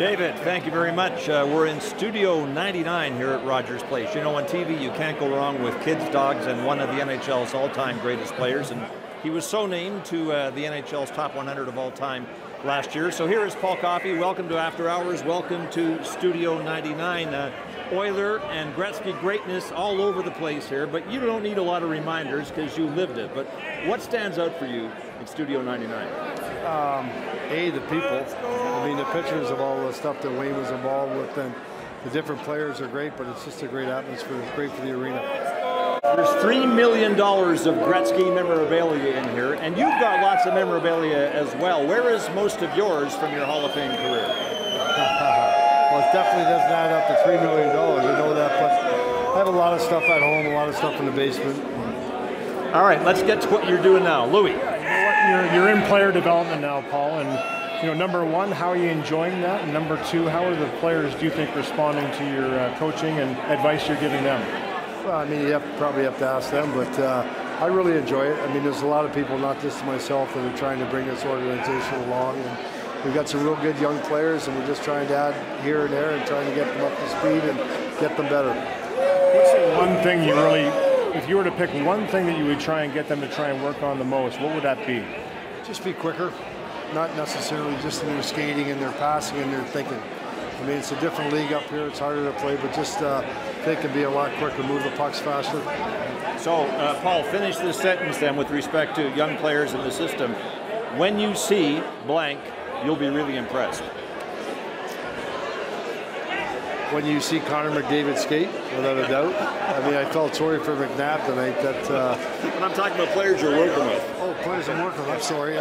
David, thank you very much. We're in Studio 99 here at Rogers Place. You know, on TV, you can't go wrong with kids, dogs, and one of the NHL's all-time greatest players. And he was so named to the NHL's top 100 of all time last year. So here is Paul Coffey. Welcome to After Hours. Welcome to Studio 99. Oiler and Gretzky greatness all over the place here, but you don't need a lot of reminders because you lived it. But what stands out for you in Studio 99? The people. I mean, the pictures of all the stuff that Wayne was involved with, and the different players are great, but it's just a great atmosphere. It's great for the arena. There's $3 million of Gretzky memorabilia in here, and you've got lots of memorabilia as well. Where is most of yours from your Hall of Fame career? Well, it definitely doesn't add up to $3 million. I know that, but I have a lot of stuff at home, a lot of stuff in the basement. All right, let's get to what you're doing now. Louis. You're in player development now, Paul, and number one, how are you enjoying that? And number two, how are the players, do you think, responding to your coaching and advice you're giving them? Well, I mean, probably have to ask them, but I really enjoy it. I mean, there's a lot of people, not just myself, that are trying to bring this organization along. And we've got some real good young players, and we're just trying to add here and there and trying to get them up to speed and get them better. What's the one thing you really, if you were to pick one thing that you would try and get them to try and work on the most, what would that be? Just be quicker, not necessarily just in their skating and their passing and their thinking. I mean, it's a different league up here. It's harder to play, but just they can be a lot quicker, move the pucks faster. So, Paul, finish this sentence then with respect to young players in the system. When you see blank, you'll be really impressed. When you see Connor McDavid skate, without a doubt. I mean, I felt sorry for McNabb tonight. But I'm talking about players you're working with. Oh, players I'm working with. I'm sorry.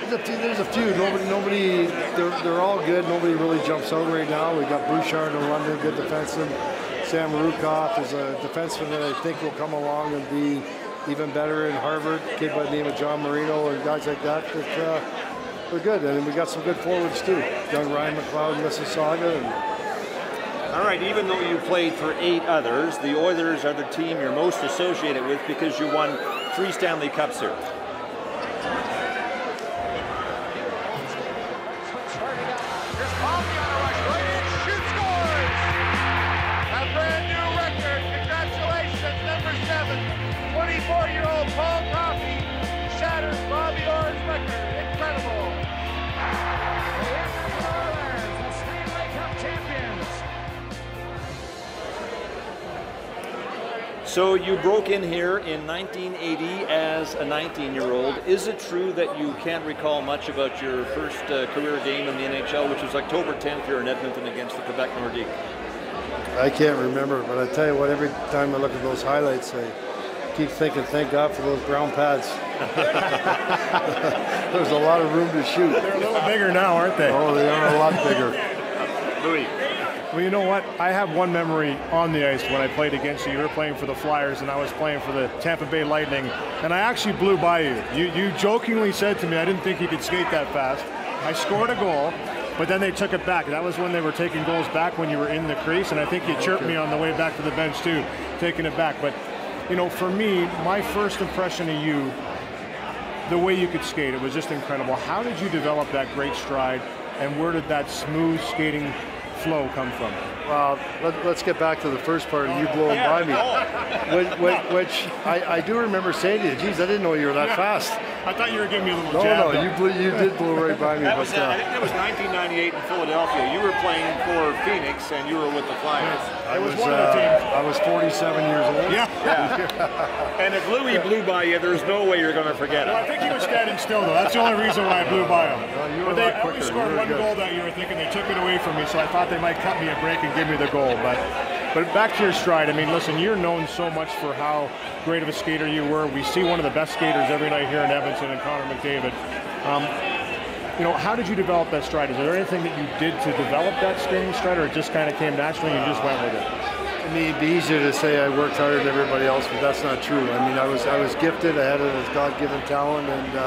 There's a few. Nobody. They're all good. Nobody really jumps out right now. We got Bouchard in London, good defenseman. Sam Rukoff is a defenseman that I think will come along and be even better in Harvard. A kid by the name of John Marino and guys like that. We're good, and we got some good forwards too. Young Ryan McLeod, Mississauga. All right, even though you played for 8 others, the Oilers are the team you're most associated with because you won 3 Stanley Cups here. Paul Coffey shatters Bobby Orr's record. Incredible. The Edmonton Oilers, the Stanley Cup champions. So you broke in here in 1980 as a 19-year-old. Is it true that you can't recall much about your first career game in the NHL, which was October 10th here in Edmonton against the Quebec Nordiques? I can't remember, but I tell you what, every time I look at those highlights, I keep thinking, thank God for those brown pads. There's a lot of room to shoot. They're a little bigger now, aren't they? Oh, they are a lot bigger. Louis. Well, you know what? I have one memory on the ice when I played against you. You were playing for the Flyers, and I was playing for the Tampa Bay Lightning, and I actually blew by you. You jokingly said to me, I didn't think you could skate that fast. I scored a goal, but then they took it back. That was when they were taking goals back when you were in the crease, and I think you chirped me on the way back to the bench, too, taking it back. But you know, for me, my first impression of you, the way you could skate, it was just incredible. How did you develop that great stride, and where did that smooth skating flow come from? Well, let's get back to the first part of you blowing by me, which I do remember saying to you, geez, I didn't know you were that fast. I thought you were giving me a little jab. No, you did blow right by me. I think that was 1998 in Philadelphia. You were playing for Phoenix, and you were with the Flyers. I was one of the teams. I was 47 years old. Yeah. And if Louis blew by you, there's no way you're going to forget it. Well, I think he was standing still, though. That's the only reason why I blew by him. But they only scored one goal that year, I think, and they took it away from me, so I thought they might cut me a break and give me the goal. But back to your stride, I mean, listen, you're known so much for how great of a skater you were. We see one of the best skaters every night here in Edmonton, and Connor McDavid. You know, how did you develop that stride? Is there anything that you did to develop that skating stride, or it just kind of came naturally and you just went with it? I mean, it'd be easier to say I worked harder than everybody else, but that's not true. I mean, I was gifted. I had a God-given talent, and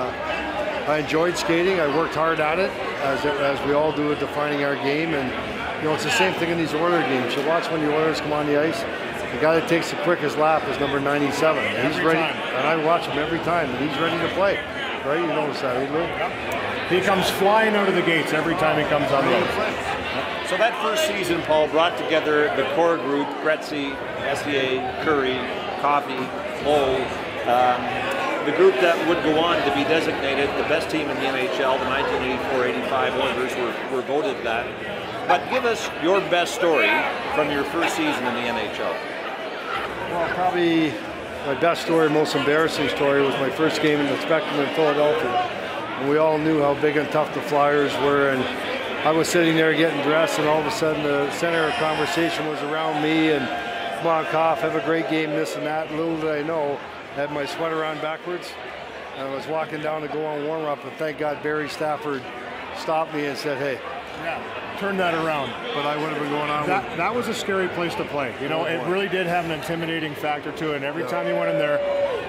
I enjoyed skating. I worked hard at it, as we all do at defining our game. And you know, it's the same thing in these Oiler games. You watch when the Oilers come on the ice. The guy that takes the quickest lap is number 97. He's ready, and I watch him every time, and he's ready to play. Right? You notice that, Lou? He comes flying out of the gates every time he comes on the ice. So that first season, Paul, brought together the core group: Gretzky, Messier, Curry, Coffey, Lowe. The group that would go on to be designated the best team in the NHL, the 1984-85 Oilers were voted that. But give us your best story from your first season in the NHL. Well, probably my best story, most embarrassing story, was my first game in the Spectrum in Philadelphia. And we all knew how big and tough the Flyers were, and I was sitting there getting dressed, and all of a sudden the center of conversation was around me, and come on, Coff, have a great game, this and that. Little did I know, I had my sweater on backwards, and I was walking down to go on warm-up, and thank God Barry Stafford stopped me and said, hey. Yeah, turn that around. But I would have been going on that was a scary place to play. You know, it really did have an intimidating factor to it, and every time you went in there,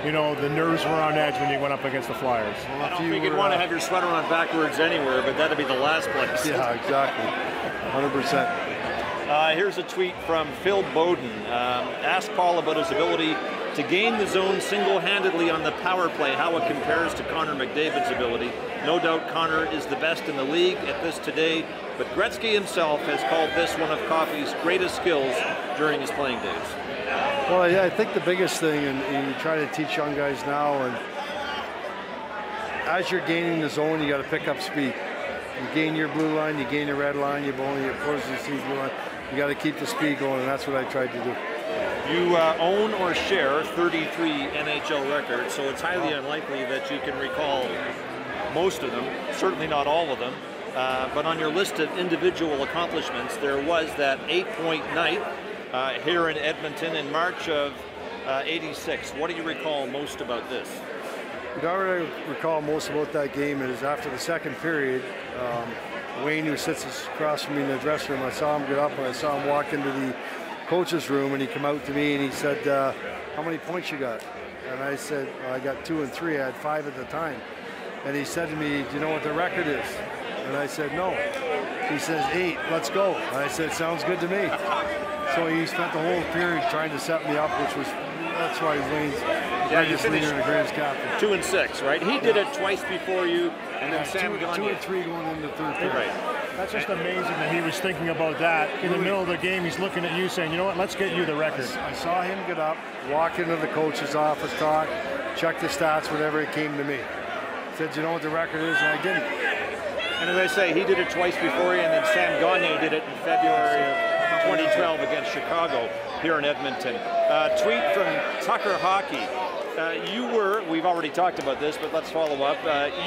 you know, the nerves were on edge when you went up against the Flyers. Well, I don't think you'd want to have your sweater on backwards anywhere, but that'd be the last place. Yeah, exactly. 100%. Here's a tweet from Phil Bowden. Ask Paul about his ability to gain the zone single-handedly on the power play, how it compares to Connor McDavid's ability. No doubt Connor is the best in the league at this today, but Gretzky himself has called this one of Coffey's greatest skills during his playing days. Well, yeah, I think the biggest thing, and you try to teach young guys now, and as you're gaining the zone, you got to pick up speed. You gain your blue line, you gain your red line, you bowling your blue line. You got to keep the speed going, and that's what I tried to do. You own or share 33 NHL records, so it's highly unlikely that you can recall most of them, certainly not all of them. But on your list of individual accomplishments, there was that 8-point night here in Edmonton in March of '86. What do you recall most about this? What I recall most about that game is after the second period, Wayne, who sits across from me in the dressing room, I saw him get up and I saw him walk into the coach's room, and he came out to me and he said, how many points you got? And I said, well, I got 2 and 3. I had 5 at the time. And he said to me, do you know what the record is? And I said, no. He says, 8, let's go. And I said, sounds good to me. So he spent the whole period trying to set me up, that's why Wayne's the greatest leader and the greatest captain. 2 and 6, right? He did it twice before you, and then Sam 2 and 3 going into the third period. Right. That's just amazing that he was thinking about that in the middle of the game. He's looking at you saying, you know what, let's get you the record. I saw him get up, walk into the coach's office, talk, check the stats, whenever it came to me. Said, you know what the record is? And I didn't. And as I say, he did it twice before you, and then Sam Gagner did it in February of 2012 against Chicago here in Edmonton. Tweet from Tucker Hockey. We've already talked about this, but let's follow up.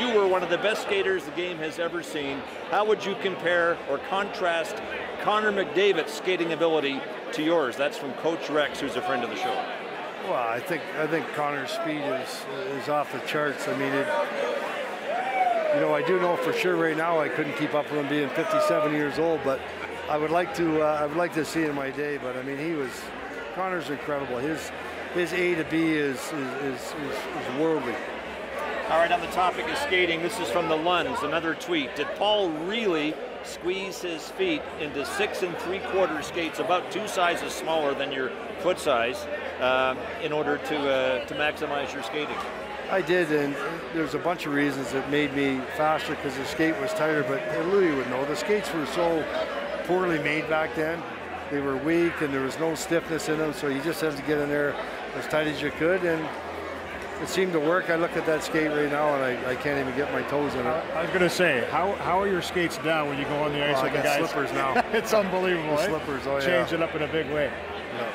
You were one of the best skaters the game has ever seen. How would you compare or contrast Connor McDavid's skating ability to yours? That's from Coach Rex, who's a friend of the show. Well, I think Connor's speed is off the charts. I mean, I do know for sure right now I couldn't keep up with him being 57 years old, but I would like to see it in my day. But I mean, Connor's incredible. His A to B is worldly. All right, on the topic of skating, this is from the Lunds, another tweet. Did Paul really squeeze his feet into 6 3/4 skates, about 2 sizes smaller than your foot size, in order to maximize your skating? I did, and there's a bunch of reasons that made me faster because the skate was tighter, but Louis would know. The skates were so poorly made back then. They were weak, and there was no stiffness in them, so you just had to get in there as tight as you could, and it seemed to work. I look at that skate right now, and I can't even get my toes in it. I was going to say, how are your skates down when you go on the ice with the guys? Slippers now. It's unbelievable, Slippers, oh yeah. Change it up in a big way. Yeah.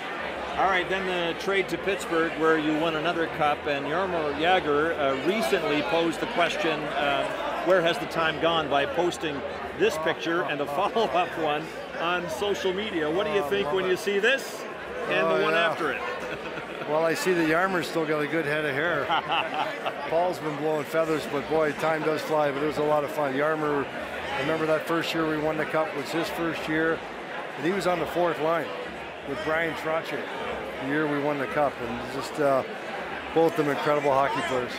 All right, then the trade to Pittsburgh, where you won another cup, and Jaromir Jagr recently posed the question, where has the time gone, by posting this picture and a follow-up one on social media. What do you think when you see this and the one after it? Well, I see that Jarmer's still got a good head of hair. Paul's been blowing feathers, but boy, time does fly, but it was a lot of fun. Jarmer, I remember that first year we won the cup was his first year, and he was on the 4th line with Brian Trottier the year we won the cup, and just both of them incredible hockey players.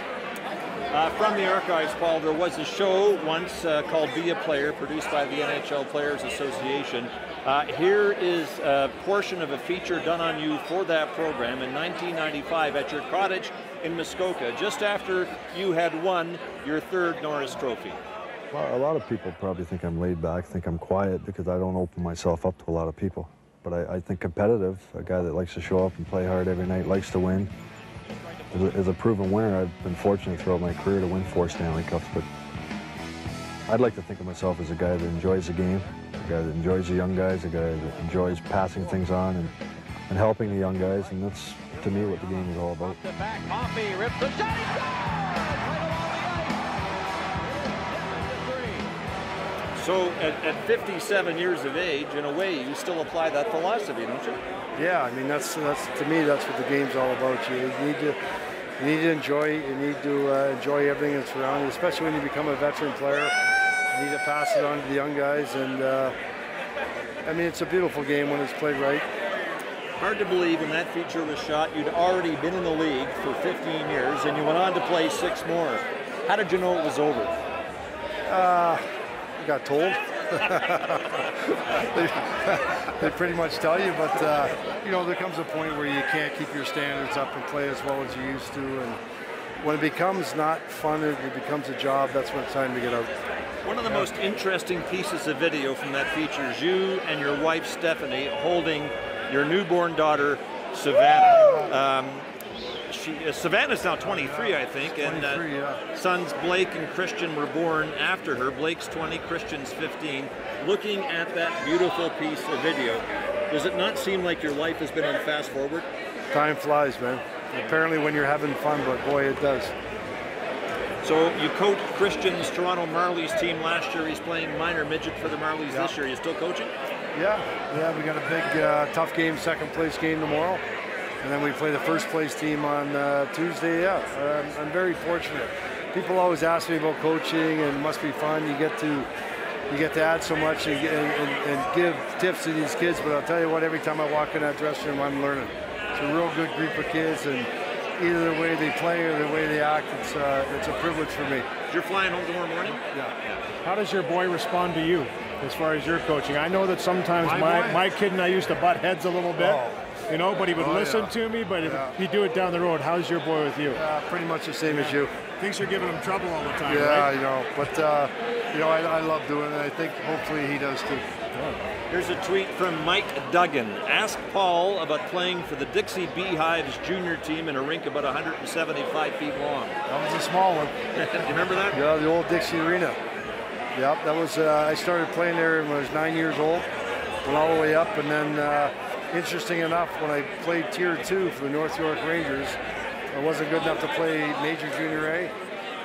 From the archives, Paul, there was a show once called Be a Player, produced by the NHL Players Association. Here is a portion of a feature done on you for that program in 1995 at your cottage in Muskoka, just after you had won your 3rd Norris Trophy. Well, a lot of people probably think I'm laid back, think I'm quiet because I don't open myself up to a lot of people. But I think competitive, a guy that likes to show up and play hard every night, likes to win. As a proven winner, I've been fortunate throughout my career to win 4 Stanley Cups, but I'd like to think of myself as a guy that enjoys the game, a guy that enjoys the young guys, a guy that enjoys passing things on and helping the young guys, and that's, to me, what the game is all about. The back, Coffey rips the shot, he scores! So at 57 years of age, in a way, you still apply that philosophy, don't you? Yeah, I mean, that's to me, that's what the game's all about. You need to enjoy. You need to enjoy everything that's around you, especially when you become a veteran player. You need to pass it on to the young guys, and I mean, it's a beautiful game when it's played right. Hard to believe when that feature was shot, you'd already been in the league for 15 years, and you went on to play 6 more. How did you know it was over? I got told. they pretty much tell you, but you know, there comes a point where you can't keep your standards up and play as well as you used to, and when it becomes not fun, it becomes a job, that's when it's time to get out. One of the most interesting pieces of video from that features you and your wife Stephanie holding your newborn daughter Savannah. Savannah's now 23, I think, and sons Blake and Christian were born after her. Blake's 20, Christian's 15. Looking at that beautiful piece of video, does it not seem like your life has been on fast forward? Time flies, man. Apparently when you're having fun, but boy, it does. So you coached Christian's Toronto Marlies team last year. He's playing minor midget for the Marlies this year. You still coaching? Yeah, we got a big, tough game, second place game tomorrow. And then we play the first place team on Tuesday. Yeah, I'm very fortunate. People always ask me about coaching, and it must be fun. You get to add so much and give tips to these kids. But I'll tell you what, every time I walk in that dressing room, I'm learning. It's a real good group of kids, and either the way they play or the way they act, it's a privilege for me. You're flying home tomorrow morning? Yeah. How does your boy respond to you as far as your coaching? I know that sometimes my kid and I used to butt heads a little bit. You know, but he would listen to me, but he'd do it down the road. How's your boy with you? Pretty much the same as you. Thinks you're giving him trouble all the time, yeah, right? you know, but you know, I love doing it. I think hopefully he does too. Here's a tweet from Mike Duggan. Ask Paul about playing for the Dixie Beehives junior team in a rink about 175 feet long. That was a small one. You remember that? Yeah, the old Dixie Arena. Yep, that was, I started playing there when I was 9 years old. Went all the way up, and then interesting enough, when I played Tier 2 for the North York Rangers, I wasn't good enough to play Major Junior A.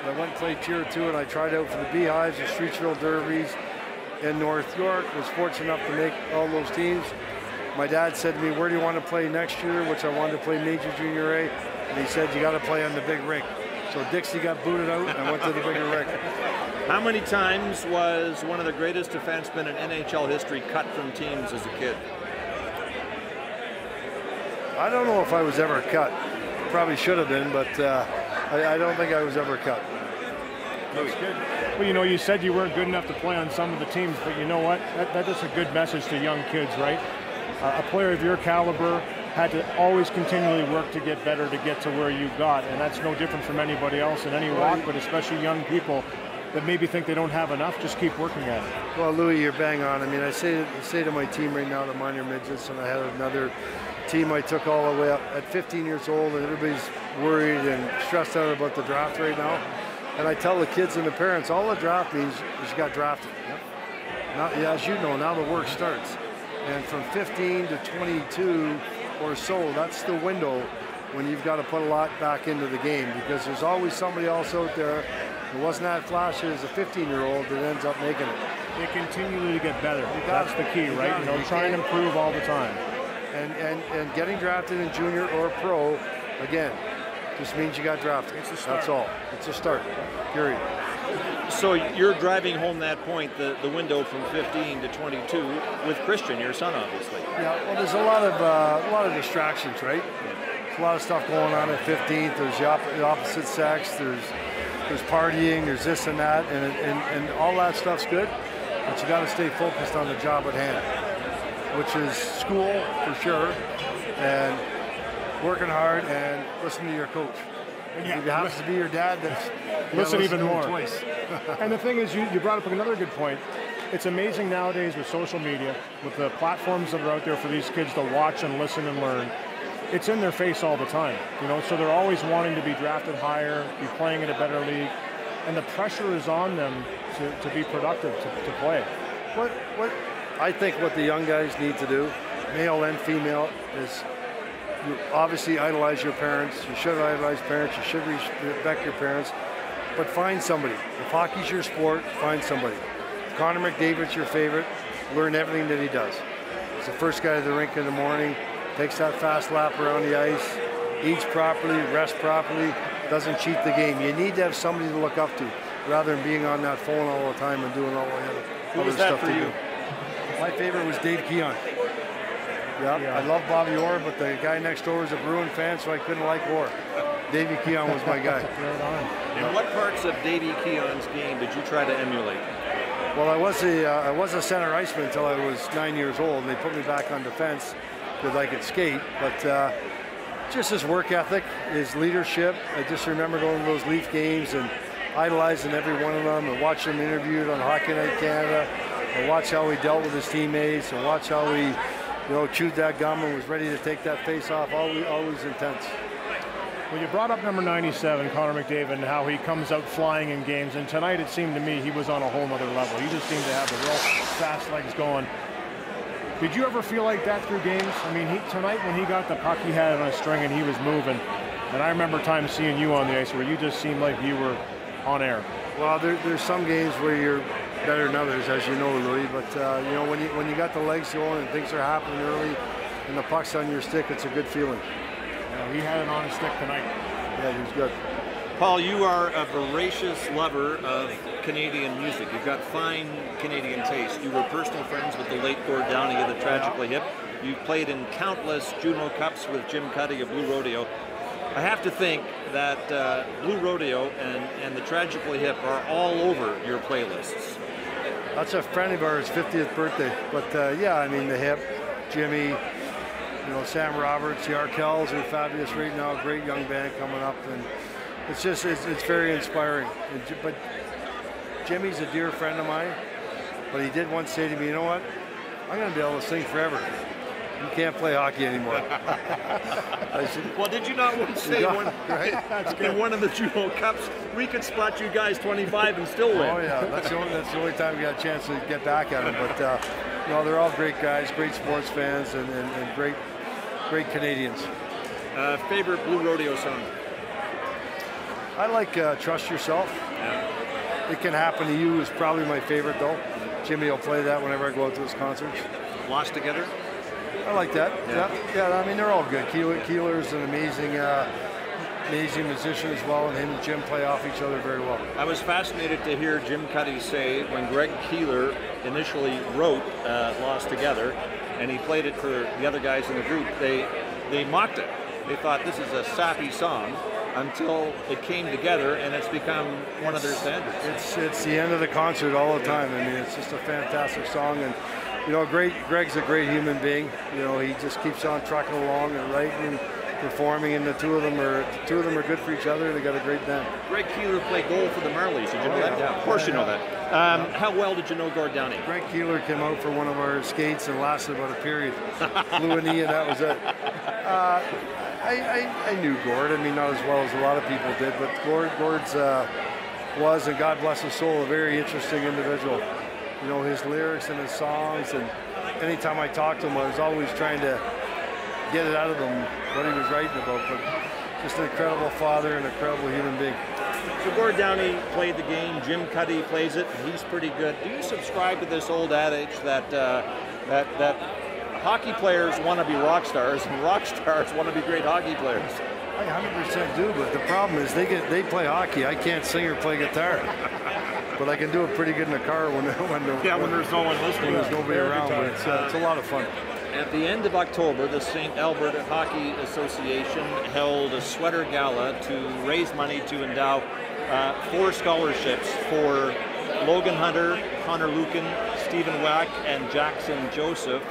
I went and played Tier 2, and I tried out for the Beehives, the Streetsville Derbies in North York. Was fortunate enough to make all those teams. My dad said to me, where do you want to play next year? Which I wanted to play Major Junior A. And he said, you got to play on the big rink. So Dixie got booted out, and I went to the bigger rink. How many times was one of the greatest defensemen in NHL history cut from teams as a kid? I don't know if I was ever cut. Probably should have been, but I don't think I was ever cut. That's good. Well, you know, you said you weren't good enough to play on some of the teams, but you know what? That is a good message to young kids, right? A player of your caliber had to always continually work to get better, to get to where you got, and that's no different from anybody else in any walk, but especially young people that maybe think they don't have enough. Just keep working at it. Well, Louis, you're bang on. I mean, I say to my team right now, the minor midgets, and I had another team I took all the way up at 15 years old, and everybody's worried and stressed out about the draft right now. And I tell the kids and the parents, all the draft means is you got drafted. Now, yeah, as you know, now the work starts. And from 15 to 22 or so, that's the window when you've got to put a lot back into the game, because there's always somebody else out there who wasn't that flashy as a 15-year-old that ends up making it. They continue to get better. That's the key, right? You know, try and improve all the time. And getting drafted in junior or pro, again, just means you got drafted. It's a start. That's all. It's a start, period. So you're driving home that point, the window from 15 to 22 with Christian, your son, obviously. Yeah, well, there's a lot of distractions, right? There's a lot of stuff going on at 15th. There's the opposite sex. There's partying. There's this and that, and all that stuff's good. But you got to stay focused on the job at hand, which is school for sure, and working hard and listening to your coach. If it happens to be your dad, listen even more. Twice. And the thing is, you brought up another good point. It's amazing nowadays with social media, with the platforms that are out there for these kids to watch and listen and learn. It's in their face all the time, so they're always wanting to be drafted higher, be playing in a better league, and the pressure is on them to be productive, to play. What I think what the young guys need to do, male and female, is you obviously idolize your parents. You should idolize parents. You should respect your parents. But find somebody. If hockey's your sport, find somebody. If Connor McDavid's your favorite, learn everything that he does. He's the first guy to the rink in the morning, takes that fast lap around the ice, eats properly, rests properly, doesn't cheat the game. You need to have somebody to look up to rather than being on that phone all the time and doing all the other stuff to do. My favorite was Dave Keon. Yeah, I love Bobby Orr, but the guy next door was a Bruin fan, so I couldn't like Orr. Davey Keon was my guy. And what parts of Davey Keon's game did you try to emulate? Well, I was a center iceman until I was 9 years old, and they put me back on defense because I could skate. But just his work ethic, his leadership. I just remember going to those Leaf games and idolizing every one of them, and watching them interviewed on Hockey Night Canada, and watch how he dealt with his teammates, and watch how he chewed that gum and was ready to take that face off. Always intense. Well, you brought up number 97, Connor McDavid, and how he comes out flying in games. And tonight, it seemed to me, he was on a whole other level. He just seemed to have the real fast legs going. Did you ever feel like that through games? I mean, tonight when he got the puck, he had it on a string and he was moving. And I remember times seeing you on the ice where you just seemed like you were on air. Well, there's some games where you're better than others, as you know, Louis. But when you got the legs going and things are happening early, and the puck's on your stick, it's a good feeling. Yeah, he had it on his stick tonight. Yeah, he was good. Paul, you are a voracious lover of Canadian music. You've got fine Canadian taste. You were personal friends with the late Gord Downey of the Tragically Hip. You've played in countless Juno Cups with Jim Cuddy of Blue Rodeo. I have to think that Blue Rodeo and the Tragically Hip are all over your playlists. That's a friend of ours' 50th birthday. But yeah, I mean, the Hip, Jimmy, Sam Roberts, the Arkells are fabulous right now. Great young band coming up, and it's very inspiring. But Jimmy's a dear friend of mine. But he did once say to me, "You know what? I'm going to be able to sing forever. You can't play hockey anymore." I said, well, did you not once say in one of the Juno Cups, we could spot you guys 25 and still win? Oh yeah, that's the only time we got a chance to get back at them. But they're all great guys, great sports fans, and great Canadians. Favorite Blue Rodeo song? I like Trust Yourself. Yeah. It Can Happen to You is probably my favorite, though. Jimmy will play that whenever I go out to his concerts. Lost Together? I like that. Yeah. I mean, they're all good. Keeler's an amazing musician as well, and him and Jim play off each other very well. I was fascinated to hear Jim Cuddy say when Greg Keeler initially wrote Lost Together, and he played it for the other guys in the group, they mocked it. They thought this is a sappy song until it came together, and it's become one of their standards. It's the end of the concert all the time. I mean, it's just a fantastic song, and Greg's a great human being. He just keeps on trucking along and writing and performing, and the two of them are good for each other. They got a great band. Greg Keeler played goal for the Marlies. Did you know that? Yeah, of course you know that. How well did you know Gord Downey? Greg Keeler came out for one of our skates and lasted about a period. Blew a knee, and that was it. I knew Gord. I mean, not as well as a lot of people did, but Gord's was, and God bless his soul, a very interesting individual. His lyrics and his songs, and anytime I talked to him, I was always trying to get it out of him what he was writing about. But just an incredible father and an incredible human being. So Gord Downey played the game. Jim Cuddy plays it. He's pretty good. Do you subscribe to this old adage that hockey players want to be rock stars and rock stars want to be great hockey players? I 100% do, but the problem is they play hockey. I can't sing or play guitar. But I can do it pretty good in the car when there's no one listening. There's nobody around, but it's a lot of fun. At the end of October, the St. Alberta Hockey Association held a sweater gala to raise money to endow 4 scholarships for Logan Hunter, Connor Lucan, Stephen Wack, and Jackson Joseph.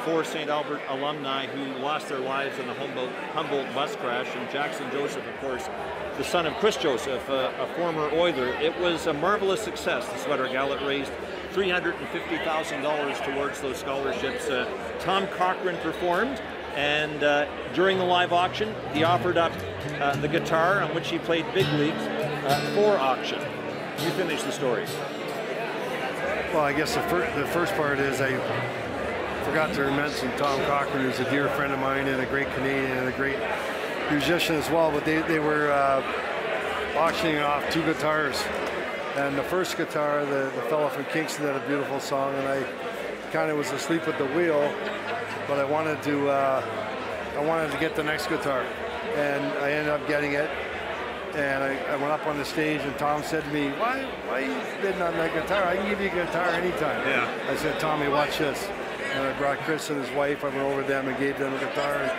4 St. Albert alumni who lost their lives in the Humboldt bus crash, and Jackson Joseph, of course, the son of Chris Joseph, a former Oiler. It was a marvelous success, the Sweater Gala. It raised $350,000 towards those scholarships. Tom Cochran performed, and during the live auction, he offered up the guitar on which he played big leagues for auction. You finish the story. Well, I guess the first part is I forgot to mention Tom Cochran, who's a dear friend of mine and a great Canadian and a great musician as well. But they were auctioning off 2 guitars. And the first guitar, the fellow from Kingston had a beautiful song, and I kind of was asleep at the wheel, but I wanted to get the next guitar, and I ended up getting it. And I went up on the stage, and Tom said to me, why are you bidding on that guitar? I can give you a guitar anytime. Yeah. I said, Tommy, watch this. And I brought Chris and his wife. I went over to them and gave them a guitar. And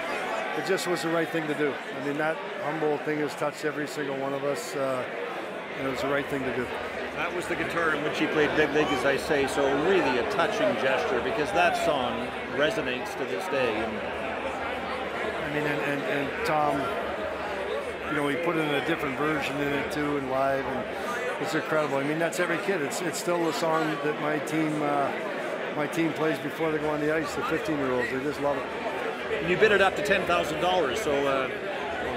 it just was the right thing to do. I mean, that Humboldt thing has touched every single one of us. And it was the right thing to do. That was the guitar in which he played big league, as I say, so really a touching gesture, because that song resonates to this day. And I mean, and Tom, you know, he put in a different version in it too, and live, and it's incredible. I mean, that's every kid. It's still a song that my team plays before they go on the ice. The 15-year-olds, they just love it. you bid it up to $10,000, so a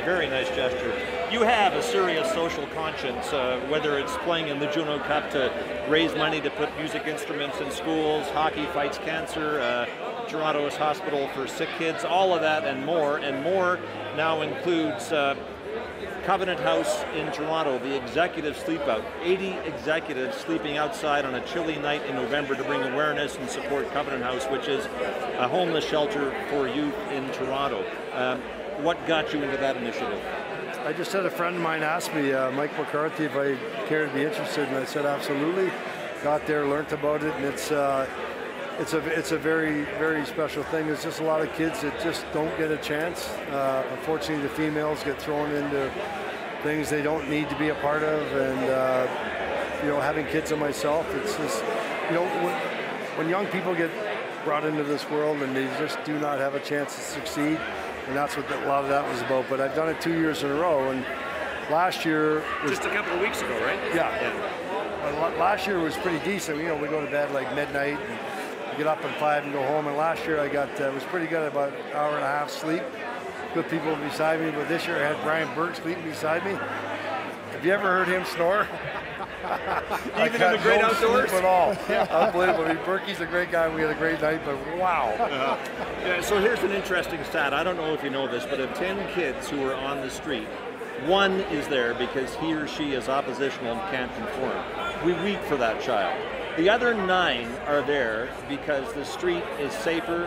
very nice gesture. You have a serious social conscience, whether it's playing in the Juno Cup to raise money to put music instruments in schools, hockey fights cancer, Toronto's Hospital for Sick Kids, all of that and more now includes Covenant House in Toronto, the executive sleep out. 80 executives sleeping outside on a chilly night in November to bring awareness and support Covenant House, which is a homeless shelter for youth in Toronto. What got you into that initiative? I just had a friend of mine ask me, Mike McCarthy, if I cared to be interested, and I said absolutely. Got there, learned about it, and it's a very, very special thing. There's just a lot of kids that just don't get a chance. Unfortunately, the females get thrown into things they don't need to be a part of, and you know, having kids and myself, it's just, you know, when young people get brought into this world and they just do not have a chance to succeed, and that's what a lot of that was about. But I've done it 2 years in a row, and last year was just a couple of weeks ago, right? Yeah. Last year was pretty decent. You know, we go to bed like midnight and get up at 5 and go home. And last year I got was pretty good, about an hour and a half sleep. Good people beside me. But this year I had Brian Burke sleeping beside me. Have you ever heard him snore? Even in the great outdoors? At all. Unbelievable. I mean, Berkey's a great guy. We had a great night, but wow. Yeah, so here's an interesting stat. I don't know if you know this, but of 10 kids who are on the street, 1 is there because he or she is oppositional and can't conform. We weep for that child. The other 9 are there because the street is safer,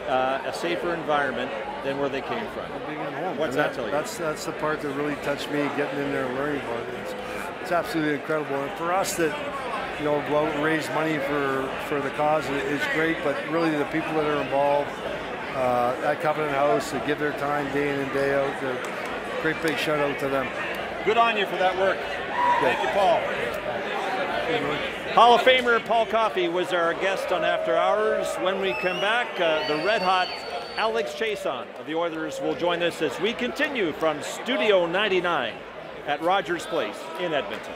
a safer environment than where they came from. Being at home. What's that tell you? That's the part that really touched me, getting in there and learning about it. It's absolutely incredible. And for us that, you know, go out and raise money for the cause is great, but really the people that are involved at Covenant House, that give their time day in and day out, a great big shout out to them. Good on you for that work. Thank you, Paul. Hall of Famer Paul Coffey was our guest on After Hours. When we come back, the red-hot Alex Chason of the Oilers will join us as we continue from Studio 99 at Rogers Place in Edmonton.